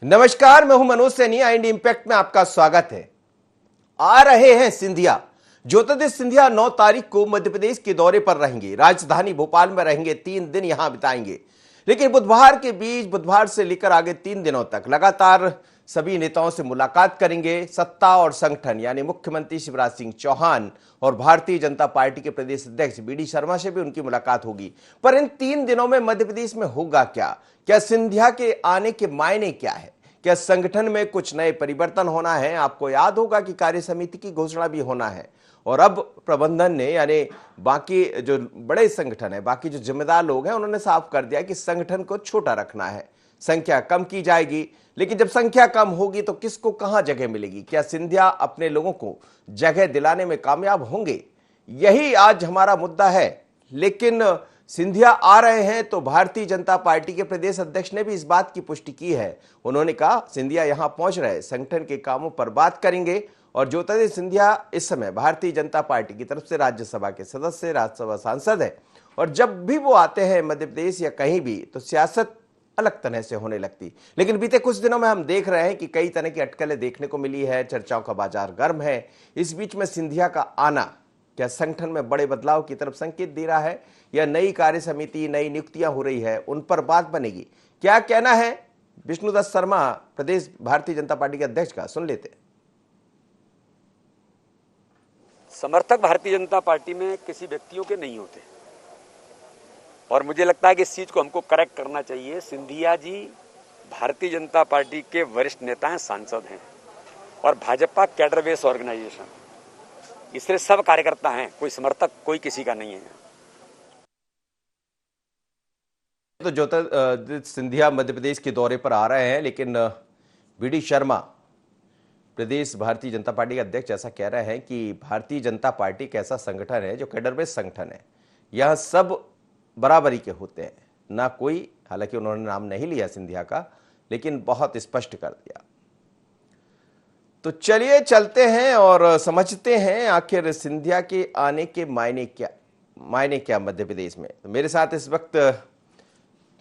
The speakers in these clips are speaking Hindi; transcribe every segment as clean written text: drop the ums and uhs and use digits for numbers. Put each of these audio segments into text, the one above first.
नमस्कार, मैं हूं मनोज सैनी। इंडिया इंपैक्ट में आपका स्वागत है। आ रहे हैं सिंधिया। ज्योतिरादित्य सिंधिया 9 तारीख को मध्य प्रदेश के दौरे पर रहेंगे। राजधानी भोपाल में रहेंगे, 3 दिन यहां बिताएंगे। लेकिन बुधवार से लेकर आगे 3 दिनों तक लगातार सभी नेताओं से मुलाकात करेंगे। सत्ता और संगठन यानी मुख्यमंत्री शिवराज सिंह चौहान और भारतीय जनता पार्टी के प्रदेश अध्यक्ष बीडी शर्मा से भी उनकी मुलाकात होगी। पर इन 3 दिनों में मध्य प्रदेश में होगा क्या? क्या सिंधिया के आने के मायने क्या है? क्या संगठन में कुछ नए परिवर्तन होना है? आपको याद होगा कि कार्य समिति की घोषणा भी होना है और अब प्रबंधन ने यानी बाकी जो बड़े संगठन है, बाकी जो जिम्मेदार लोग हैं, उन्होंने साफ कर दिया कि संगठन को छोटा रखना है, संख्या कम की जाएगी। लेकिन जब संख्या कम होगी तो किसको कहां जगह मिलेगी? क्या सिंधिया अपने लोगों को जगह दिलाने में कामयाब होंगे? यही आज हमारा मुद्दा है। लेकिन सिंधिया आ रहे हैं तो भारतीय जनता पार्टी के प्रदेश अध्यक्ष ने भी इस बात की पुष्टि की है। उन्होंने कहा सिंधिया यहां पहुंच रहे, संगठन के कामों पर बात करेंगे। और ज्योतिरादित्य सिंधिया इस समय भारतीय जनता पार्टी की तरफ से राज्यसभा के सदस्य, राज्यसभा सांसद है। और जब भी वो आते हैं मध्य प्रदेश या कहीं भी, तो सियासत अलग तरह से होने लगती। लेकिन बीते कुछ दिनों में हम देख रहे हैं कि कई तरह की अटकलें देखने को मिली है, चर्चाओं का बाजार गर्म है। इस बीच में सिंधिया का आना क्या संगठन में बड़े बदलाव की तरफ संकेत दे रहा है, या नई कार्य समिति, नई नियुक्तियां हो रही है, उन पर बात बनेगी? क्या कहना है विष्णुदत्त शर्मा, प्रदेश भारतीय जनता पार्टी के अध्यक्ष का? सुन लेते हैं। समर्थक भारतीय जनता पार्टी में किसी व्यक्तियों के नहीं होते और मुझे लगता है कि इस चीज को हमको करेक्ट करना चाहिए। सिंधिया जी भारतीय जनता पार्टी के वरिष्ठ नेता हैं, सांसद हैं और भाजपा कैडर बेस ऑर्गेनाइजेशन, इसलिए सब कार्यकर्ता हैं, कोई समर्थक कोई किसी का नहीं है। तो ज्योतिरादित्य सिंधिया मध्य प्रदेश के दौरे पर आ रहे हैं, लेकिन बीडी शर्मा प्रदेश भारतीय जनता पार्टी के अध्यक्ष ऐसा कह रहे हैं कि भारतीय जनता पार्टी एक ऐसा संगठन है जो कैडर बेस संगठन है। यह सब बराबरी के होते हैं, ना कोई, हालांकि उन्होंने नाम नहीं लिया सिंधिया का, लेकिन बहुत स्पष्ट कर दिया। तो चलिए चलते हैं और समझते हैं आखिर सिंधिया के आने के मायने क्या मध्य प्रदेश में। तो मेरे साथ इस वक्त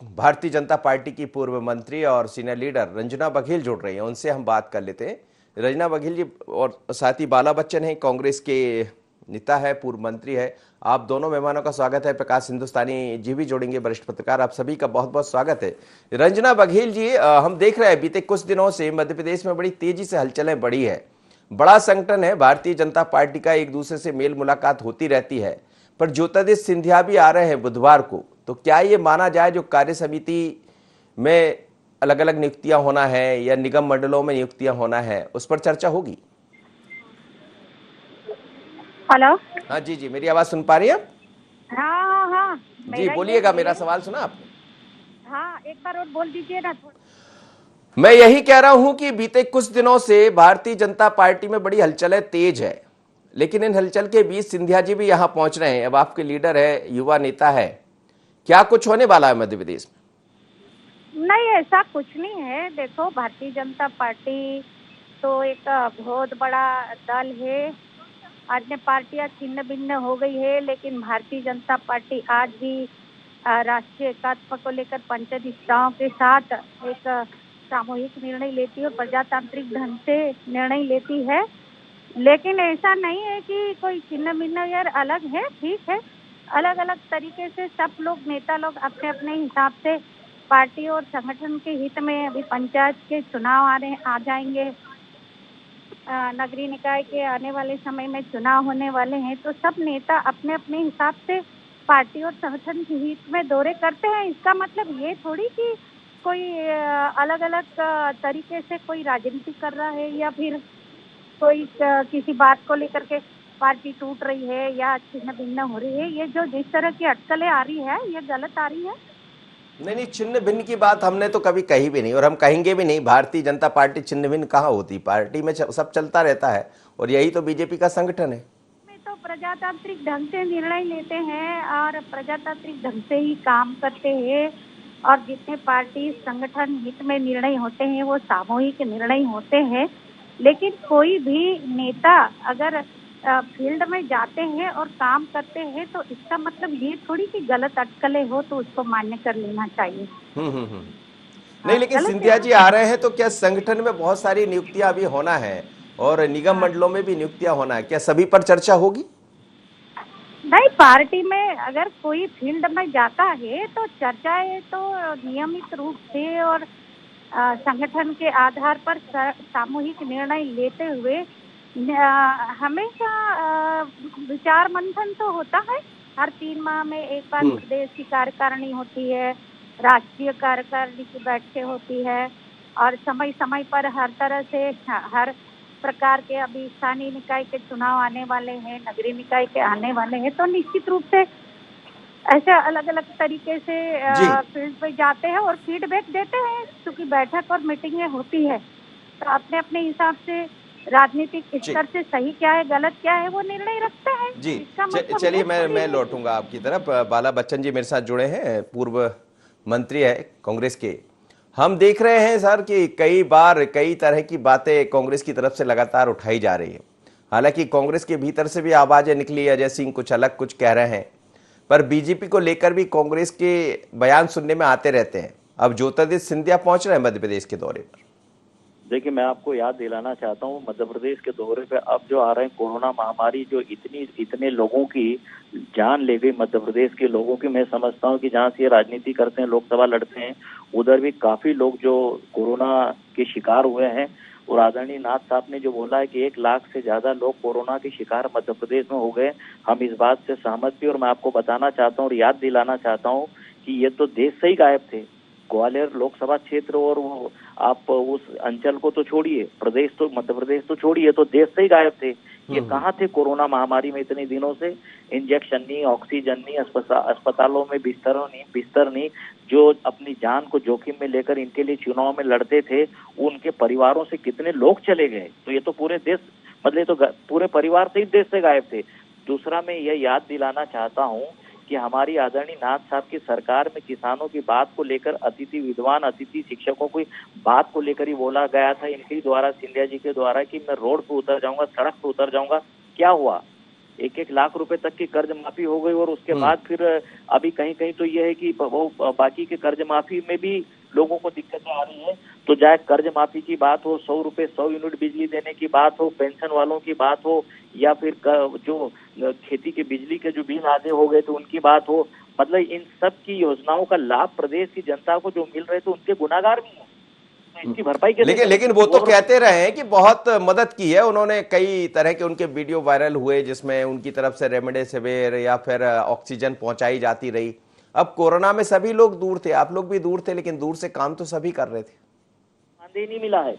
भारतीय जनता पार्टी की पूर्व मंत्री और सीनियर लीडर रंजना बघेल जुड़ रही हैं, उनसे हम बात कर लेते हैं। रंजना बघेल जी, और साथ ही बाला बच्चन है, कांग्रेस के नेता है, पूर्व मंत्री है। आप दोनों मेहमानों का स्वागत है। प्रकाश हिंदुस्तानी जी भी जोड़ेंगे, वरिष्ठ पत्रकार। आप सभी का बहुत बहुत स्वागत है। रंजना बघेल जी, हम देख रहे हैं बीते कुछ दिनों से मध्य प्रदेश में बड़ी तेजी से हलचलें बढ़ी है। बड़ा संगठन है भारतीय जनता पार्टी का, एक दूसरे से मेल मुलाकात होती रहती है। पर ज्योतिरादित्य सिंधिया भी आ रहे हैं बुधवार को, तो क्या ये माना जाए जो कार्य समिति में अलग अलग नियुक्तियां होना है या निगम मंडलों में नियुक्तियां होना है, उस पर चर्चा होगी? हेलो। हाँ जी, मेरी आवाज सुन पा रही हैं? हाँ जी बोलिएगा, मेरा सवाल सुना आपने? हाँ, एक बार और बोल दीजिए ना। मैं यही कह रहा हूं कि बीते कुछ दिनों से भारतीय जनता पार्टी में बड़ी हलचलें तेज है, लेकिन इन हलचल के बीच सिंधिया जी भी यहां पहुंच रहे हैं। अब आपके लीडर है, युवा नेता है, क्या कुछ होने वाला है मध्य प्रदेश में? नहीं, ऐसा कुछ नहीं है। देखो, भारतीय जनता पार्टी तो एक बहुत बड़ा दल है। अन्य पार्टियां छिन्न भिन्न हो गई है, लेकिन भारतीय जनता पार्टी आज भी राष्ट्रीय एकात्मता को लेकर पंचनिष्ठाओं के साथ एक सामूहिक निर्णय लेती है, प्रजातांत्रिक ढंग से निर्णय लेती है। लेकिन ऐसा नहीं है कि कोई छिन्न भिन्न या अलग है। ठीक है, अलग अलग तरीके से सब लोग, नेता लोग अपने अपने हिसाब से पार्टी और संगठन के हित में, अभी पंचायत के चुनाव आ जाएंगे, नगरीय निकाय के आने वाले समय में चुनाव होने वाले हैं, तो सब नेता अपने अपने हिसाब से पार्टी और संगठन के हित में दौरे करते हैं। इसका मतलब ये थोड़ी कि कोई अलग अलग तरीके से कोई राजनीति कर रहा है या फिर कोई किसी बात को लेकर के पार्टी टूट रही है या छिन्न भिन्न हो रही है। ये जो जिस तरह की अटकलें आ रही है, ये गलत आ रही है। नहीं, छिन्न भिन्न की बात हमने तो कभी कही भी नहीं और हम कहेंगे भी नहीं। भारतीय जनता पार्टी छिन्न भिन्न कहाँ होती? पार्टी में सब चलता रहता है और यही तो बीजेपी का संगठन है। तो प्रजातांत्रिक ढंग से निर्णय लेते हैं और प्रजातांत्रिक ढंग से ही काम करते हैं, और जितने पार्टी संगठन हित में निर्णय होते हैं वो सामूहिक निर्णय होते हैं। लेकिन कोई भी नेता अगर फील्ड में जाते हैं और काम करते हैं तो इसका मतलब ये थोड़ी कि गलत अटकलें हो तो उसको मान्य कर लेना चाहिए। नहीं, लेकिन गलत है सिंधिया ना? जी आ रहे हैं तो क्या संगठन में बहुत सारी नियुक्तियां अभी होना है और निगम मंडलों में भी नियुक्तियां होना है, क्या सभी पर चर्चा होगी? नहीं, पार्टी में अगर कोई फील्ड में जाता है तो चर्चाएं तो नियमित रूप से और संगठन के आधार पर सामूहिक निर्णय लेते हुए हमेशा विचार मंथन तो होता है। हर 3 माह में एक बार प्रदेश की कार्यकारिणी होती है, राष्ट्रीय कार्यकारिणी की बैठकें होती है और समय समय पर हर तरह से हर प्रकार के, अभी स्थानीय निकाय के चुनाव आने वाले हैं, नगरीय निकाय के आने वाले हैं, तो निश्चित रूप से ऐसे अलग अलग तरीके से जी। फील्ड पे जाते हैं और फीडबैक देते हैं। क्योंकि बैठक और मीटिंगें होती है तो अपने अपने हिसाब से राजनीतिक स्तर से सही क्या है, गलत क्या है, वो निर्णय रखते हैं। जी, इसका मतलब चलिए ये थोड़ी मैं है लौटूंगा आपकी तरफ। बाला बच्चन जी मेरे साथ जुड़े हैं, पूर्व मंत्री है कांग्रेस के। हम देख रहे हैं सर कि कई बार कई तरह की बातें कांग्रेस की तरफ से लगातार उठाई जा रही है। हालांकि कांग्रेस के भीतर से भी आवाजें निकली, अजय सिंह कुछ अलग कुछ कह रहे हैं, पर बीजेपी को लेकर भी कांग्रेस के बयान सुनने में आते रहते हैं। अब ज्योतिरादित्य सिंधिया पहुंच रहे हैं मध्य प्रदेश के दौरे पर। देखिए, मैं आपको याद दिलाना चाहता हूँ, मध्य प्रदेश के दौरे पे अब जो आ रहे हैं कोरोना महामारी, जो इतने लोगों की जान ले गई मध्य प्रदेश के लोगों की। मैं समझता हूँ कि जहाँ से ये राजनीति करते हैं, लोकसभा लड़ते हैं, उधर भी काफी लोग जो कोरोना के शिकार हुए हैं। और आदरणीय नाथ साहब ने जो बोला है कि 1 लाख से ज्यादा लोग कोरोना के शिकार मध्य प्रदेश में हो गए, हम इस बात से सहमत भी। और मैं आपको बताना चाहता हूँ और याद दिलाना चाहता हूँ कि ये तो देश से ही गायब थे। ग्वालियर लोकसभा क्षेत्र और वो आप उस अंचल को तो छोड़िए, प्रदेश तो मध्य प्रदेश तो छोड़िए, तो देश से ही गायब थे। ये कहाँ थे कोरोना महामारी में इतने दिनों से? इंजेक्शन नहीं, ऑक्सीजन नहीं, अस्पतालों में बिस्तर नहीं। जो अपनी जान को जोखिम में लेकर इनके लिए चुनाव में लड़ते थे, उनके परिवारों से कितने लोग चले गए। तो ये तो पूरे देश, मतलब तो पूरे परिवार से ही देश से गायब थे। दूसरा, मैं यह याद दिलाना चाहता हूँ कि हमारी आदरणीय नाथ साहब की सरकार में किसानों की बात को लेकर, विद्वान अतिथि शिक्षकों की बात को लेकर ही बोला गया था इनके द्वारा, सिंधिया जी के द्वारा, कि मैं रोड पे उतर जाऊंगा, सड़क पे उतर जाऊंगा। क्या हुआ? 1-1 लाख रुपए तक की कर्ज माफी हो गई। और उसके बाद फिर अभी कहीं कहीं तो यह है कि वो बाकी के कर्ज माफी में भी लोगों को दिक्कतें आ रही है। तो चाहे कर्ज माफी की बात हो, 100 रुपए 100 यूनिट बिजली देने की बात हो, पेंशन वालों की बात हो, या फिर जो खेती के बिजली के जो बिल आधे हो गए तो उनकी बात हो, मतलब इन सब की योजनाओं का लाभ प्रदेश की जनता को जो मिल रहे थे, उनके गुनाहगार भी हैं। तो इसकी भरपाई कैसे? लेकिन वो तो कहते रहे हैं कि बहुत मदद की है उन्होंने। कई तरह के उनके वीडियो वायरल हुए जिसमें उनकी तरफ से रेमडेसिविर या फिर ऑक्सीजन पहुंचाई जाती रही। अब कोरोना में सभी लोग दूर थे, आप लोग भी दूर थे, लेकिन दूर से काम तो सभी कर रहे थे। मानदेय नहीं मिला है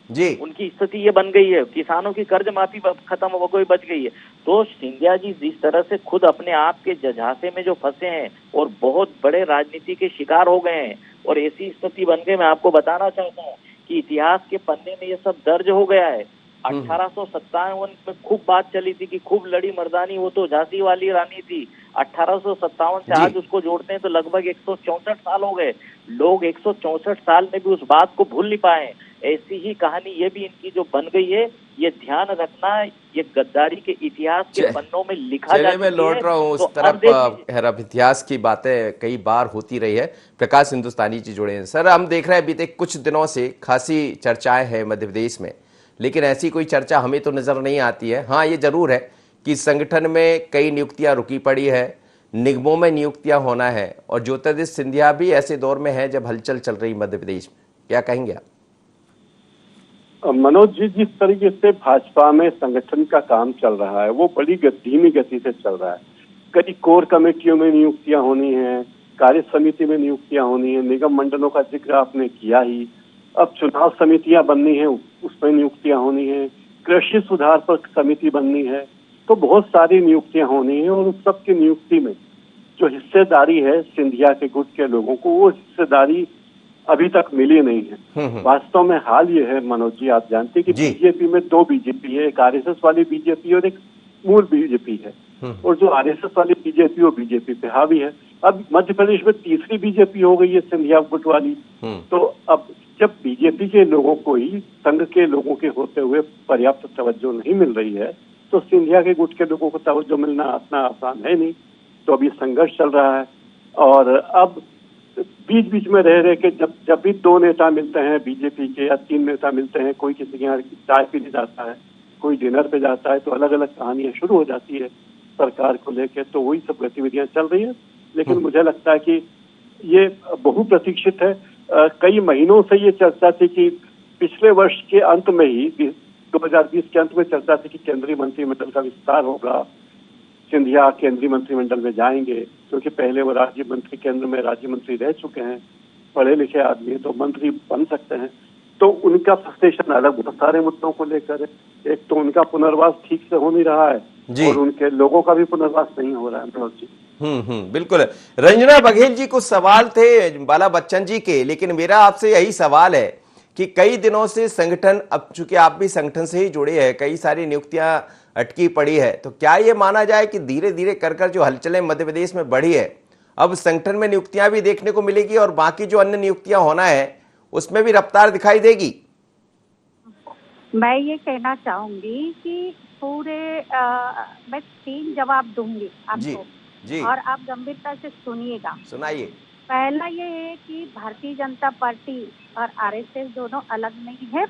जी। उनकी स्थिति ये बन गई है। किसानों की कर्ज माफी खत्म हो गई, बच गई है। तो सिंधिया जी जिस तरह से खुद अपने आप के झंझासे में जो फंसे हैं और बहुत बड़े राजनीति के शिकार हो गए हैं और ऐसी स्थिति बन गई, मैं आपको बताना चाहता हूँ कि इतिहास के पन्ने में ये सब दर्ज हो गया है। 1857 में खूब बात चली थी कि खूब लड़ी मर्दानी, वो तो झांसी वाली रानी थी। 1857 से आज उसको जोड़ते हैं तो लगभग 164 साल हो गए। लोग 164 साल में भी उस बात को भूल नहीं पाए। ऐसी ही कहानी ये भी इनकी जो बन गई है, ये ध्यान रखना, ये गद्दारी के इतिहास के पन्नों में लिखा जा चुकी है। मैं लौट रहा हूँ उस तरफ। अब इतिहास की बातें कई बार होती रही है। प्रकाश हिंदुस्तानी जी जुड़े हैं। सर, हम देख रहे हैं बीते कुछ दिनों से खासी चर्चाएं हैं मध्य प्रदेश में, लेकिन ऐसी कोई चर्चा हमें तो नजर नहीं आती है। हाँ, ये जरूर है कि संगठन में कई नियुक्तियां रुकी पड़ी है, निगमों में नियुक्तियां होना है, और ज्योतिरादित्य सिंधिया भी ऐसे दौर में है जब हलचल चल रही मध्य प्रदेश में। क्या कहेंगे आप? मनोज जी, जिस तरीके से भाजपा में संगठन का काम चल रहा है वो बड़ी धीमी गति से चल रहा है। कभी कोर कमेटियों में नियुक्तियां होनी है, कार्य समिति में नियुक्तियां होनी है, निगम मंडलों का जिक्र आपने किया ही। अब चुनाव समितियां बननी है, उसमें नियुक्तियां होनी है, कृषि सुधार पर समिति बननी है, तो बहुत सारी नियुक्तियां होनी है। और उस सब की नियुक्ति में जो हिस्सेदारी है सिंधिया के गुट के लोगों को, वो हिस्सेदारी अभी तक मिली नहीं है। वास्तव में हाल ये है मनोज जी, आप जानते हैं कि बीजेपी में 2 बीजेपी है, एक आरएसएस वाली बीजेपी और एक मूल बीजेपी है। और जो आरएसएस वाली बीजेपी वो बीजेपी पे हावी है। अब मध्य प्रदेश में तीसरी बीजेपी हो गई है सिंधिया गुट वाली। तो अब जब बीजेपी के लोगों को ही संघ के लोगों के होते हुए पर्याप्त तवज्जो नहीं मिल रही है, तो सिंधिया के गुट के लोगों को तवज्जो मिलना इतना आसान है नहीं। तो अभी संघर्ष चल रहा है। और अब बीच बीच में रह रहे के जब भी दो नेता मिलते हैं बीजेपी के या तीन नेता मिलते हैं, कोई किसी के यहाँ चाय पीने जाता है, कोई डिनर पे जाता है, तो अलग अलग कहानियां शुरू हो जाती है सरकार को लेकर। तो वही सब गतिविधियां चल रही है। लेकिन मुझे लगता है कि ये बहुप्रतीक्षित है। कई महीनों से ये चर्चा थी कि पिछले वर्ष के अंत में ही 2020 के अंत में चर्चा थी कि केंद्रीय मंत्रिमंडल का विस्तार होगा, सिंधिया केंद्रीय मंत्रिमंडल में जाएंगे, क्योंकि पहले वो राज्य मंत्री, केंद्र में राज्य मंत्री रह चुके हैं, पढ़े लिखे आदमी तो मंत्री बन सकते हैं। तो उनका फ्रस्ट्रेशन अलग बहुत सारे मुद्दों को लेकर है। एक तो उनका पुनर्वास ठीक से हो नहीं रहा है और उनके लोगों का भी पुनर्वास नहीं हो रहा है। मनोज जी, बिल्कुल। रंजना बघेल जी, कुछ सवाल थे बाला बच्चन जी के, लेकिन मेरा आपसे यही सवाल है कि कई दिनों से संगठन, अब चूंकि आप भी संगठन से ही जुड़े हैं, कई सारी नियुक्तियां अटकी पड़ी है, तो क्या ये माना जाए कि धीरे धीरे कर जो हलचलें मध्य प्रदेश में बढ़ी है, अब संगठन में नियुक्तियां भी देखने को मिलेगी और बाकी जो अन्य नियुक्तियां होना है उसमें भी रफ्तार दिखाई देगी? मैं ये कहना चाहूंगी कि पूरे मैं 3 जवाब दूंगी आपको जी। और आप गंभीरता से सुनिएगा। सुनाइए। पहला ये है कि भारतीय जनता पार्टी और आरएसएस दोनों अलग नहीं है।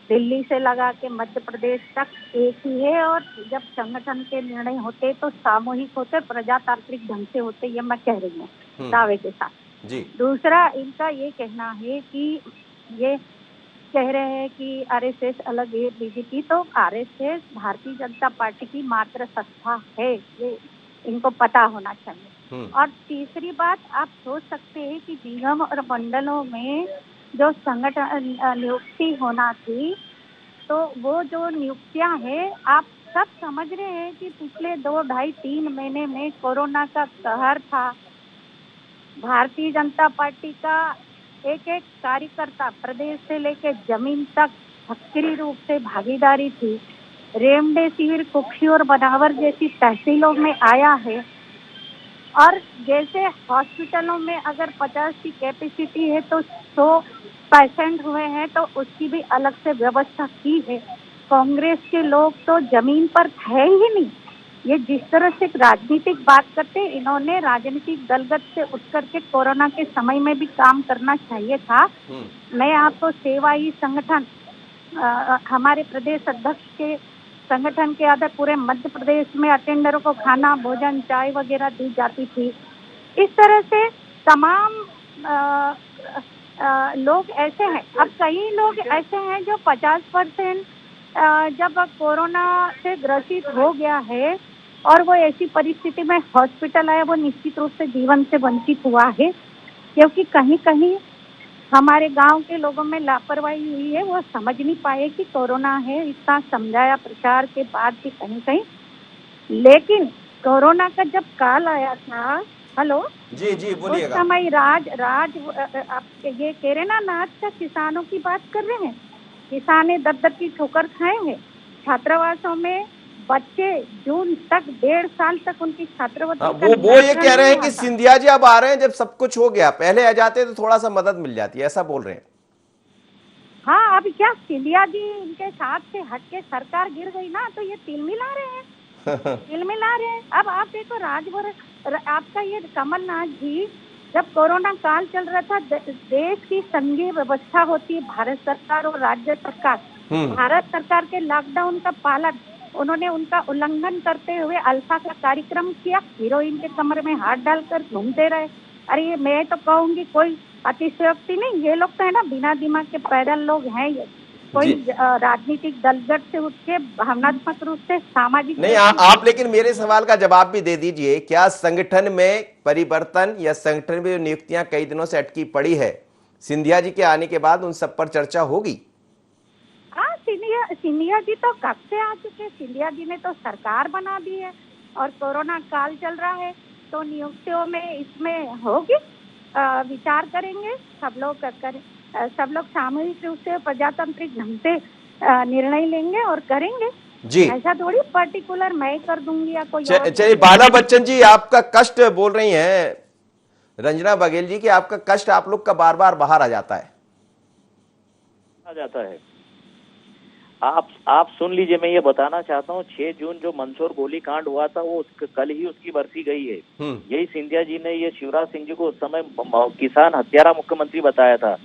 दिल्ली से लगा के मध्य प्रदेश तक एक ही है और जब संगठन के निर्णय होते तो सामूहिक होते, प्रजातांत्रिक ढंग से होते, ये मैं कह रही हूँ दावे के साथ। जी। दूसरा, इनका ये कहना है कि ये कह रहे हैं कि आरएसएस अलग है बीजेपी, तो आरएसएस भारतीय जनता पार्टी की मात्र संस्था है, ये इनको पता होना चाहिए। और तीसरी बात, आप सोच सकते हैं कि निगम और मंडलों में जो संगठन नियुक्ति होना थी, तो वो जो नियुक्तियां हैं, आप सब समझ रहे हैं कि पिछले 2, 2.5, 3 महीने में कोरोना का कहर था। भारतीय जनता पार्टी का एक एक कार्यकर्ता प्रदेश से लेकर जमीन तक सक्रिय रूप से भागीदारी थी। रेमडेसिविर, कुक्षी और बनावर जैसी तहसीलों में आया है और जैसे हॉस्पिटलों में अगर 50 की कैपेसिटी है तो 100 पेशेंट हुए हैं, तो उसकी भी अलग से व्यवस्था की है। कांग्रेस के लोग तो जमीन पर थे ही नहीं। ये जिस तरह से राजनीतिक बात करते, इन्होंने राजनीतिक दलगत से उठ करके कोरोना के समय में भी काम करना चाहिए था। मैं आपको सेवा ही संगठन, हमारे प्रदेश अध्यक्ष के संगठन के आधार पूरे मध्य प्रदेश में अटेंडरों को खाना, भोजन, चाय वगैरह दी जाती थी। इस तरह से तमाम लोग ऐसे हैं। अब कई लोग ऐसे हैं जो 50% जब कोरोना से ग्रसित हो गया है और वो ऐसी परिस्थिति में हॉस्पिटल आया, वो निश्चित रूप से जीवन से वंचित हुआ है, क्योंकि कहीं कहीं हमारे गांव के लोगों में लापरवाही हुई है। वो समझ नहीं पाए कि कोरोना है, इतना समझाया प्रचार के बाद भी कहीं कहीं। लेकिन कोरोना का जब काल आया था, हेलो जी बोलिएगा। उस समय राज आप ये कह रहे ना, नाच का किसानों की बात कर रहे हैं। किसाने दर की ठोकर खाए हैं। छात्रावासों में बच्चे जून तक 1.5 साल तक उनकी छात्रवृत्ति वो ये कह रहे हैं कि सिंधिया जी अब आ रहे हैं जब सब कुछ हो गया, पहले आ जाते तो थोड़ा सा मदद मिल जाती है, ऐसा बोल रहे हैं। हाँ, अब क्या सिंधिया जी इनके साथ से हट के सरकार गिर गई ना, तो ये तिल मिला रहे हैं तिल मिला रहे हैं। अब आप देखो, राजभर आपका ये कमलनाथ जी, जब कोरोना काल चल रहा था, देश की संघीय व्यवस्था होती है भारत सरकार और राज्य सरकार। भारत सरकार के लॉकडाउन का पालन उन्होंने उनका उल्लंघन करते हुए अल्फा का कार्यक्रम किया, हीरोइन के कमर में हाथ डालकर घूमते रहे। अरे ये मैं तो कहूंगी कोई अतिशयोक्ति नहीं, ये लोग तो है ना बिना दिमाग के पैदल लोग हैं। ये कोई राजनीतिक दलगत से उठ के भावनात्मक रूप से सामाजिक नहीं। आप लेकिन मेरे सवाल का जवाब भी दे दीजिए, क्या संगठन में परिवर्तन या संगठन में नियुक्तियां कई दिनों से अटकी पड़ी है, सिंधिया जी के आने के बाद उन सब पर चर्चा होगी? हाँ, सिंधिया जी तो कब से आ चुके। सिंधिया जी ने तो सरकार बना दी है और कोरोना काल चल रहा है, तो नियुक्तियों में इसमें होगी, विचार करेंगे सब लोग सामूहिक रूप से प्रजातांत्रिक ढंग से निर्णय लेंगे और करेंगे जी। ऐसा थोड़ी पर्टिकुलर मैं कर दूंगी या कोई। चलिए, बाला बच्चन जी, आपका कष्ट बोल रही हैं रंजना बघेल जी कि आपका कष्ट आप लोग का बार बार बाहर आ जाता है। आप सुन लीजिए, मैं ये बताना चाहता हूँ 6 जून जो मंदसौर गोलीकांड हुआ था वो कल ही उसकी बरसी गई है। यही सिंधिया जी ने ये शिवराज सिंह जी को उस समय किसान हत्यारा मुख्यमंत्री बताया था।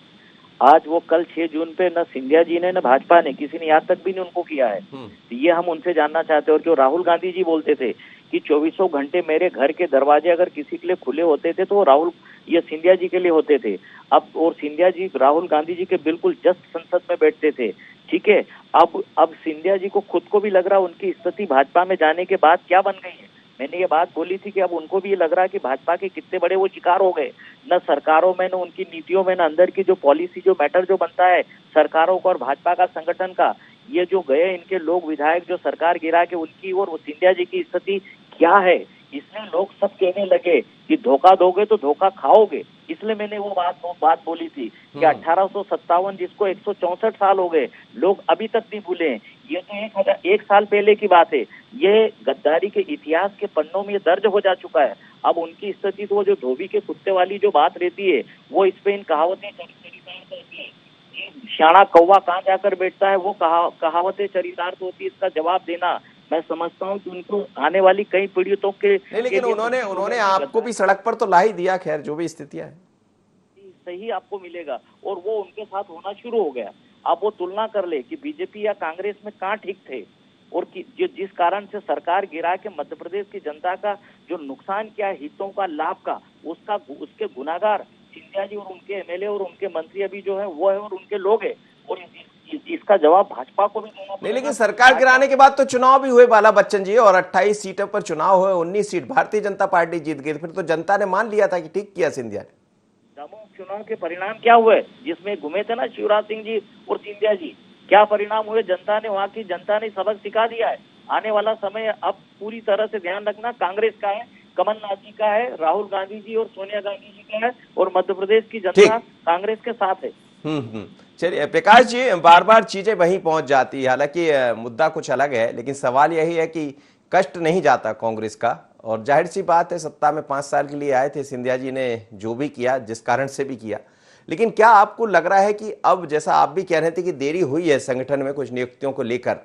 आज वो कल 6 जून पे न सिंधिया जी ने न भाजपा ने किसी ने याद तक भी नहीं उनको किया है। तो ये हम उनसे जानना चाहते हैं। और जो राहुल गांधी जी बोलते थे कि 24 घंटे मेरे घर के दरवाजे अगर किसी के लिए खुले होते थे तो वो ये सिंधिया जी के लिए होते थे। अब और सिंधिया जी राहुल गांधी जी के बिल्कुल जस्ट संसद में बैठते थे, ठीक है। अब सिंधिया जी को खुद को भी लग रहा उनकी स्थिति भाजपा में जाने के बाद क्या बन गई है। मैंने ये बात बोली थी कि अब उनको भी ये लग रहा है कि भाजपा के कितने बड़े वो शिकार हो गए, न सरकारों में न उनकी नीतियों में न अंदर की जो पॉलिसी जो मैटर जो बनता है सरकारों का और भाजपा का संगठन का, ये जो गए इनके लोग विधायक जो सरकार गिरा के उनकी और सिंधिया जी की स्थिति क्या है। इसलिए लोग सब कहने लगे कि धोखा दोगे तो धोखा खाओगे। इसलिए मैंने वो बात बोली थी कि 1857 जिसको 164 साल हो गए लोग अभी तक नहीं भूले हैं। ये तो एक साल पहले की बात है। ये गद्दारी के इतिहास के पन्नों में दर्ज हो जा चुका है। अब उनकी स्थिति तो वो जो धोबी के कुत्ते वाली जो बात रहती है वो इस पे इन कहावतें चरितार्थ होती है। शाना कौवा कहाँ जाकर बैठता है वो कहावतें चरितार्थ होती है। इसका जवाब देना मैं समझता हूँ कि उनको आने वाली कई पीढ़ियों के नहीं, लेकिन उन्होंने आपको भी सड़क पर तो ला ही दिया। खैर जो भी स्थितियां है सही आपको मिलेगा और वो उनके साथ होना शुरू हो गया। अब वो तुलना कर ले कि बीजेपी या कांग्रेस में कहाँ ठीक थे और जिस कारण से सरकार गिरा के मध्य प्रदेश की जनता का जो नुकसान किया हितों का लाभ का उसके गुनाहगार सिंधिया जी और उनके एमएलए और उनके मंत्री अभी जो है वो है और उनके लोग है। और इसका जवाब भाजपा को भी देना नहीं, लेकिन सरकार गिराने के बाद तो चुनाव भी हुए बाला बच्चन जी, और 28 सीटों पर चुनाव हुए, 19 सीट भारतीय जनता पार्टी जीत गई। फिर तो जनता ने मान लिया था कि ठीक किया सिंधिया ने। दमोह चुनाव के परिणाम क्या हुए जिसमें घूमे थे ना शिवराज सिंह जी और सिंधिया जी, क्या परिणाम हुए। जनता ने वहाँ की जनता ने सबक सिखा दिया है। आने वाला समय अब पूरी तरह से ध्यान रखना कांग्रेस का है, कमलनाथ जी का है, राहुल गांधी जी और सोनिया गांधी जी का है और मध्य प्रदेश की जनता कांग्रेस के साथ है। चलिए प्रकाश जी, बार बार चीजें वहीं पहुंच जाती है। हालांकि मुद्दा कुछ अलग है, लेकिन सवाल यही है कि कष्ट नहीं जाता कांग्रेस का। और जाहिर सी बात है, सत्ता में 5 साल के लिए आए थे सिंधिया जी ने, जो भी किया जिस कारण से भी किया। लेकिन क्या आपको लग रहा है कि अब, जैसा आप भी कह रहे थे कि देरी हुई है संगठन में कुछ नियुक्तियों को लेकर,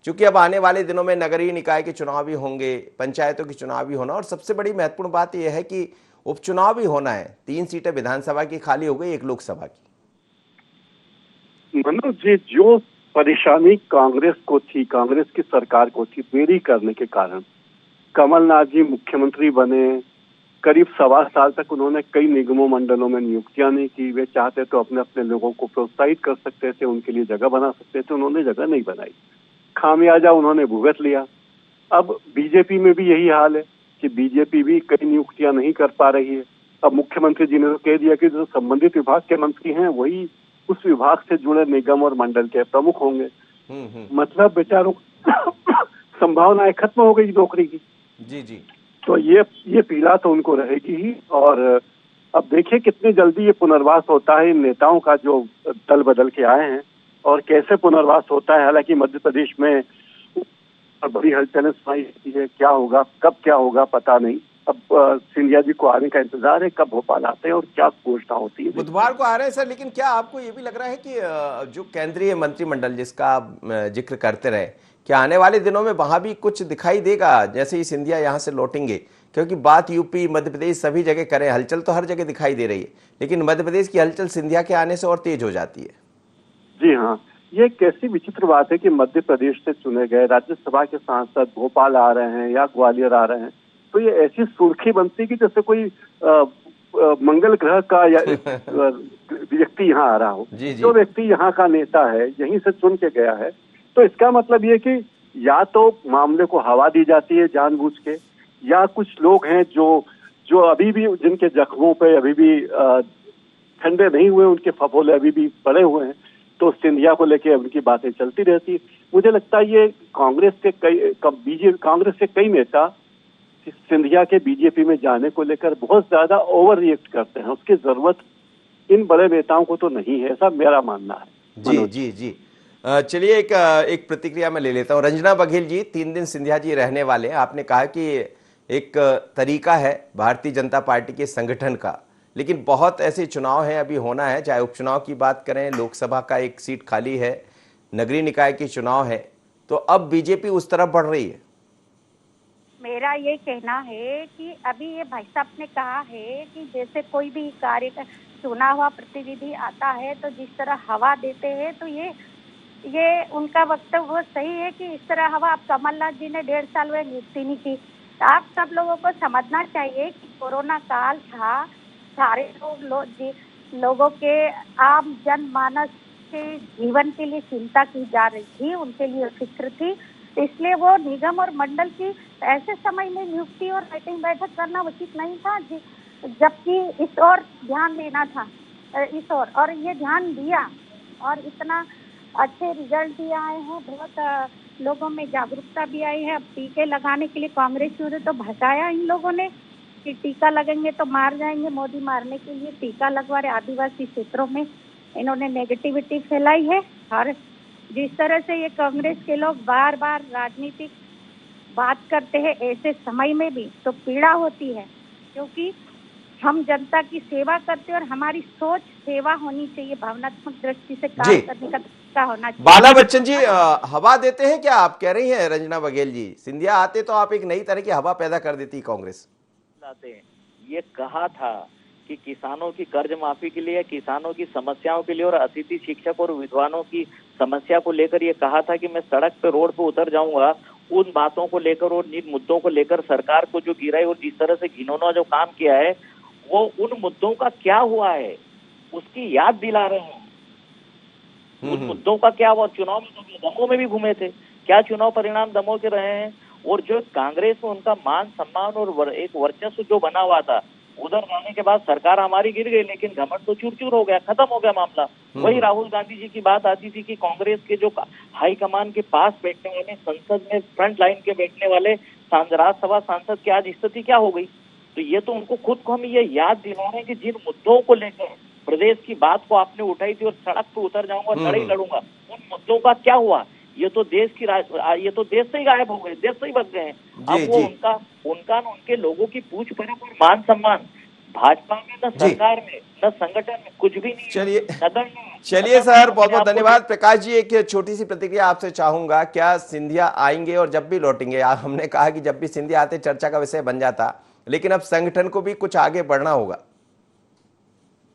चूंकि अब आने वाले दिनों में नगरीय निकाय के चुनाव भी होंगे, पंचायतों के चुनाव भी होना, और सबसे बड़ी महत्वपूर्ण बात यह है कि उपचुनाव भी होना है। 3 सीटें विधानसभा की खाली हो गई, 1 लोकसभा की। मनोज जी, जो परेशानी कांग्रेस को थी, कांग्रेस की सरकार को थी देरी करने के कारण, कमलनाथ जी मुख्यमंत्री बने, करीब 1.25 साल तक उन्होंने कई निगमों मंडलों में नियुक्तियां नहीं की। वे चाहते तो अपने अपने लोगों को प्रोत्साहित कर सकते थे, उनके लिए जगह बना सकते थे, उन्होंने जगह नहीं बनाई। खामियाजा उन्होंने भुगत लिया। अब बीजेपी में भी यही हाल है कि बीजेपी भी कई नियुक्तियां नहीं कर पा रही है। अब मुख्यमंत्री जी ने तो कह दिया कि जो संबंधित विभाग के मंत्री हैं वही उस विभाग से जुड़े निगम और मंडल के प्रमुख होंगे। मतलब बेचारों संभावनाएं खत्म हो गई नौकरी की। जी जी। तो ये पीड़ा तो उनको रहेगी ही। और अब देखिए कितनी जल्दी ये पुनर्वास होता है इन नेताओं का जो दल बदल के आए हैं, और कैसे पुनर्वास होता है। हालांकि मध्य प्रदेश में बड़ी हलचलें सुनाई देती है, क्या होगा कब क्या होगा पता नहीं। अब सिंधिया जी को आने का इंतजार है, कब भोपाल आते हैं और क्या घोषणा होती है। बुधवार को आ रहे हैं सर, लेकिन क्या आपको ये भी लग रहा है कि जो केंद्रीय मंत्रिमंडल जिसका आप जिक्र करते रहे, क्या आने वाले दिनों में वहां भी कुछ दिखाई देगा जैसे ही सिंधिया यहाँ से लौटेंगे? क्योंकि बात यूपी मध्य प्रदेश सभी जगह करें, हलचल तो हर जगह दिखाई दे रही है, लेकिन मध्य प्रदेश की हलचल सिंधिया के आने से और तेज हो जाती है। जी हाँ, ये कैसी विचित्र बात है कि मध्य प्रदेश से चुने गए राज्यसभा के सांसद भोपाल आ रहे हैं या ग्वालियर आ रहे हैं, तो ये ऐसी सुर्खी बनती कि जैसे कोई मंगल ग्रह का या व्यक्ति यहाँ आ रहा हो। जो व्यक्ति यहाँ का नेता है, यहीं से चुन के गया है, तो इसका मतलब ये कि या तो मामले को हवा दी जाती है जानबूझ के, या कुछ लोग हैं जो अभी भी जिनके जख्मों पे अभी भी ठंडे नहीं हुए, उनके फफोले अभी भी पड़े हुए हैं, तो सिंधिया को लेके उनकी बातें चलती रहती। मुझे लगता है ये कांग्रेस के कई नेता सिंधिया के बीजेपी में जाने को लेकर बहुत ज्यादा ओवर रिएक्ट करते हैं। उसकी जरूरत इन बड़े नेताओं को तो नहीं है, ऐसा मेरा मानना है। जी जी जी। चलिए एक प्रतिक्रिया मैं ले लेता हूँ। रंजना बघेल जी, 3 दिन सिंधिया जी रहने वाले हैं। आपने कहा कि एक तरीका है भारतीय जनता पार्टी के संगठन का, लेकिन बहुत ऐसे चुनाव हैं अभी होना है, चाहे उपचुनाव की बात करें, लोकसभा का 1 सीट खाली है, नगरीय निकाय के चुनाव है, तो अब बीजेपी उस तरफ बढ़ रही है। मेरा ये कहना है कि अभी ये भाई साहब ने कहा है कि जैसे कोई भी कार्य चुना हुआ प्रतिनिधि आता है तो जिस तरह हवा देते हैं, तो ये उनका वक्तव्य सही है कि इस तरह हवा अब कमलनाथ जी ने 1.5 साल में नियुक्ति नहीं की। तो आप सब लोगों को समझना चाहिए कि कोरोना काल था, सारे लोगों के आम जनमानस के जीवन के लिए चिंता की जा रही थी, उनके लिए फिक्र थी, इसलिए वो निगम और मंडल की ऐसे समय में नियुक्ति और मीटिंग बैठक करना उचित नहीं था, जबकि इस ओर ध्यान देना था, इस ओर, और ये ध्यान दिया और इतना अच्छे रिजल्ट भी आए हैं, बहुत लोगों में जागरूकता भी आई है। अब टीके लगाने के लिए कांग्रेस ने तो भगाया इन लोगों ने कि टीका लगेंगे तो मार जाएंगे, मोदी मारने के लिए टीका लगवा रहे। आदिवासी क्षेत्रों में इन्होंने नेगेटिविटी फैलाई है और जिस तरह से ये कांग्रेस के लोग बार बार राजनीतिक बात करते हैं ऐसे समय में भी, तो पीड़ा होती है, क्योंकि हम जनता की सेवा करते हैं और हमारी सोच सेवा होनी चाहिए, भावनात्मक दृष्टि से काम करने का तरीका होना चाहिए। बाला बच्चन जी हवा देते हैं क्या आप कह रही हैं? रंजना बघेल जी, सिंधिया आते तो आप एक नई तरह की हवा पैदा कर देती कांग्रेस। ये कहा था कि किसानों की कर्ज माफी के लिए, किसानों की समस्याओं के लिए और अतिथि शिक्षक और विद्वानों की समस्या को लेकर ये कहा था कि मैं सड़क पे रोड पे उतर जाऊंगा, उन बातों को लेकर और इन मुद्दों को लेकर सरकार को जो गिराई और जिस तरह से घिनौना जो काम किया है, वो उन मुद्दों का क्या हुआ है उसकी याद दिला रहे हैं। उन मुद्दों का क्या हुआ? चुनाव में तो दमोह में भी घूमे थे, क्या चुनाव परिणाम दमोह के रहे हैं? और जो कांग्रेस में उनका मान सम्मान और एक वर्चस्व जो बना हुआ था, उधर जाने के बाद सरकार हमारी गिर गई, लेकिन घमंड तो चूर चूर हो गया, खत्म हो गया मामला। वही राहुल गांधी जी की बात आती थी कि कांग्रेस के जो हाईकमान के पास बैठने वाले, संसद में फ्रंट लाइन के बैठने वाले राज्यसभा सांसद की आज स्थिति क्या हो गई। तो ये तो उनको खुद को हम ये याद दिला रहे हैं कि जिन मुद्दों को लेकर प्रदेश की बात को आपने उठाई थी और सड़क पे उतर जाऊंगा, लड़ाई लड़ूंगा, उन मुद्दों का क्या हुआ? ये तो देश से ही गायब हो गए, देश से ही बच गए हैं। अब वो उनका न उनके लोगों की पूछ परख और मान सम्मान भाजपा में, न सरकार में, न संगठन में कुछ भी नहीं। चलिए सर, बहुत बहुत धन्यवाद। प्रकाश जी, एक छोटी सी प्रतिक्रिया आपसे चाहूंगा, क्या सिंधिया आएंगे और जब भी लौटेंगे? हमने कहा कि जब भी सिंधिया आते चर्चा का विषय बन जाता, लेकिन अब संगठन को भी कुछ आगे बढ़ना होगा।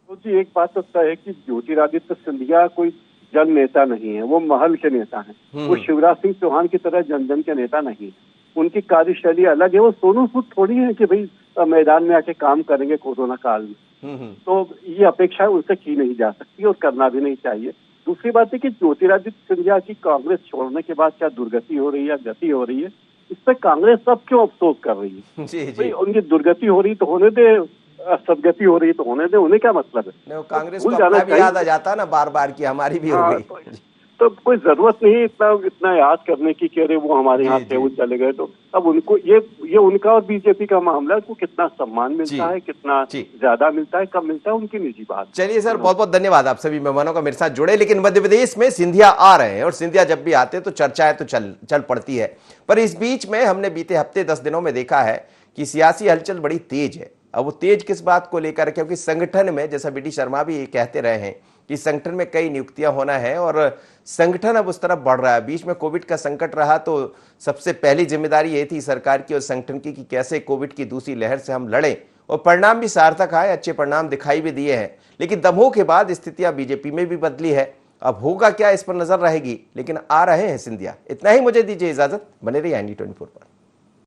तो जी एक बात तो तय है कि ज्योतिरादित्य सिंधिया कोई जन नेता नहीं है, वो महल के नेता हैं। वो शिवराज सिंह चौहान की तरह जन जन के नेता नहीं है, उनकी कार्यशैली अलग है। वो सोनू सूद थोड़ी है कि भाई मैदान में आके काम करेंगे कोरोना काल में। तो ये अपेक्षा उनसे की नहीं जा सकती और करना भी नहीं चाहिए। दूसरी बात है कि ज्योतिरादित्य सिंधिया की कांग्रेस छोड़ने के बाद क्या दुर्गति हो रही है, गति हो रही है, इस पर कांग्रेस सब क्यों अफसोस कर रही है? जी। उनकी दुर्गति हो रही तो होने दे, सदगति हो रही तो होने दे, उन्हें क्या मतलब है? नहीं, कांग्रेस को अपना भी याद आ जाता ना बार बार कि हमारी भी हो गई। तो कोई जरूरत नहीं इतना याद करने की कि अरे वो हमारे यहाँ थे, वो चले गए। तो अब उनको ये उनका और बीजेपी का मामला है, उनको कितना सम्मान मिलता है, कितना ज्यादा मिलता है, कम मिलता है, उनकी निजी बात। चलिए सर, बहुत बहुत धन्यवाद आप सभी मेहमानों का मेरे साथ जुड़े। लेकिन मध्य प्रदेश में सिंधिया आ रहे हैं और सिंधिया जब भी आते हैं तो चर्चाएं तो चल पड़ती है। पर इस बीच में हमने बीते हफ्ते 10 दिनों में देखा है कि सियासी हलचल बड़ी तेज है। अब वो तेज किस बात को लेकर? क्योंकि संगठन में, जैसा बीडी शर्मा भी कहते रहे हैं कि संगठन में कई नियुक्तियां होना है और संगठन अब उस तरफ बढ़ रहा है। बीच में कोविड का संकट रहा तो सबसे पहली जिम्मेदारी ये थी सरकार की और संगठन की कि कैसे कोविड की दूसरी लहर से हम लड़ें, और परिणाम भी सार्थक आए, अच्छे परिणाम दिखाई भी दिए हैं। लेकिन दमोह के बाद स्थितियां बीजेपी में भी बदली है। अब होगा क्या, इस पर नजर रहेगी। लेकिन आ रहे हैं सिंधिया। इतना ही, मुझे दीजिए इजाजत, बने रहिए ND24 पर।